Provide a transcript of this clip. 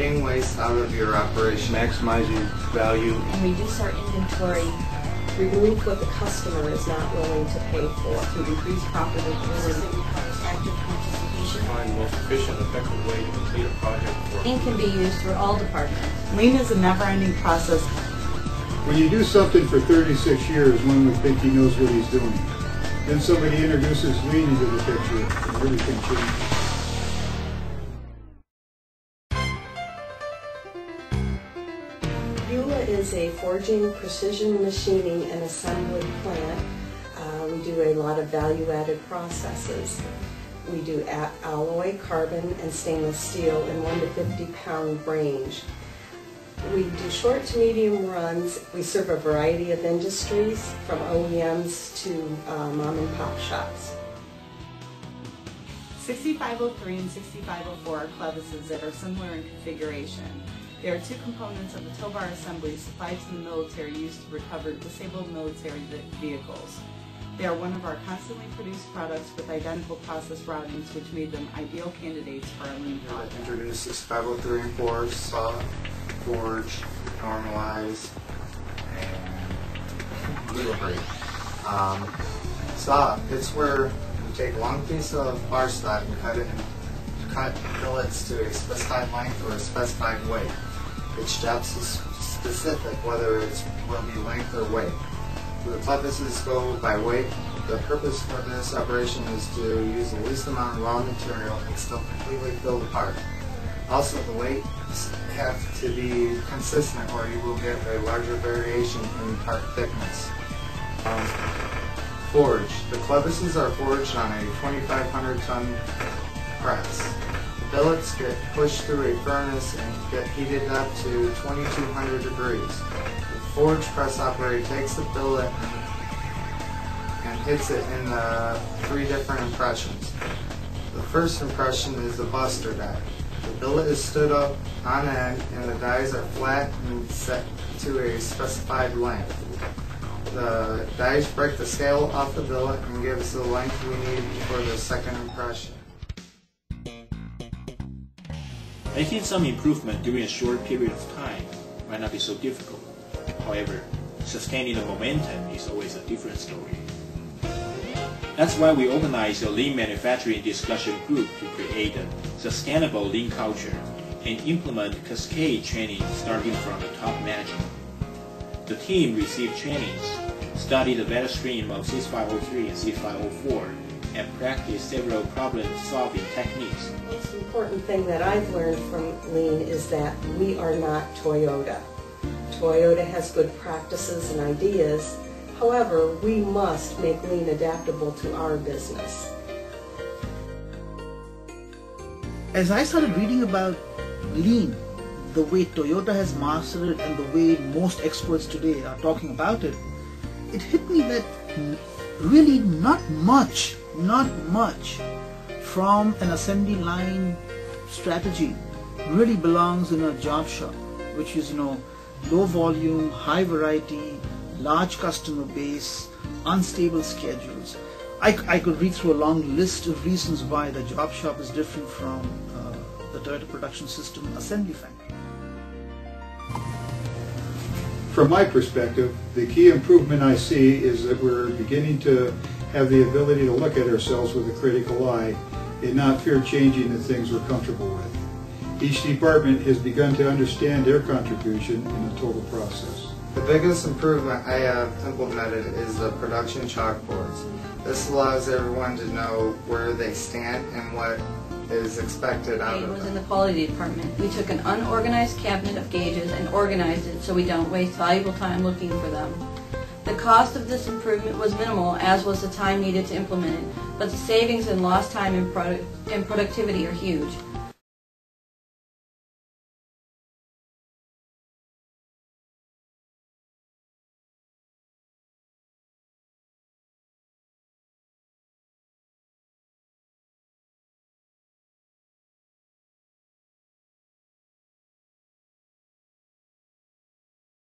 eliminating waste out of your operation, maximizing value, and reduce our inventory, remove what the customer is not willing to pay for, to increase profitability, active participation, find the most efficient, effective way to complete a project. and can be used through all departments. Lean is a never-ending process. When you do something for 36 years, one would think he knows what he's doing. Then somebody introduces Lean into the picture, and everything changes. Bula is a forging, precision machining, and assembly plant. We do a lot of value-added processes. We do alloy, carbon, and stainless steel in 1 to 50-pound range. We do short to medium runs. We serve a variety of industries, from OEMs to mom and pop shops. 6503 and 6504 are clevises that are similar in configuration. They are two components of the tow bar assembly supplied to the military used to recover disabled military vehicles. They are one of our constantly produced products with identical process routings, which made them ideal candidates for our lean project. Introduce 6503 and 4, saw, forge, normalize, and lubricate. Saw, it's where you take a long piece of bar stock and cut billets to a specified length or a specified weight. Each job's specific, whether it will be length or weight. The clevises go by weight. The purpose for this operation is to use the least amount of raw material and still completely fill the part. Also, the weights have to be consistent or you will get a larger variation in part thickness. Forge. The clevises are forged on a 2,500-ton press. The billets get pushed through a furnace and get heated up to 2,200 degrees. The forge press operator takes the billet and hits it in 3 different impressions. The first impression is the buster die. The billet is stood up on end and the dies are flat and set to a specified length. The dies break the scale off the billet and give us the length we need for the second impression. Making some improvement during a short period of time might not be so difficult. However, sustaining the momentum is always a different story. That's why we organized a lean manufacturing discussion group to create a sustainable lean culture and implement cascade training starting from the top management. The team received trainings, studied the value stream of 6503 and 6504, and practiced several problem-solving techniques. The most important thing that I've learned from Lean is that we are not Toyota. Toyota has good practices and ideas. However, we must make Lean adaptable to our business. As I started reading about Lean, the way Toyota has mastered it and the way most experts today are talking about it, it hit me that really not much from an assembly line strategy really belongs in a job shop, which is, low volume, high variety, large customer base, unstable schedules. I could read through a long list of reasons why the job shop is different from the Toyota Production System assembly factory. From my perspective, the key improvement I see is that we're beginning to have the ability to look at ourselves with a critical eye and not fear changing the things we're comfortable with. Each department has begun to understand their contribution in the total process. The biggest improvement I have implemented is the production chalkboards. This allows everyone to know where they stand and what is expected out of was in them. the quality department. We took an unorganized cabinet of gauges and organized it so we don't waste valuable time looking for them. The cost of this improvement was minimal, as was the time needed to implement it, but the savings in lost time and productivity are huge.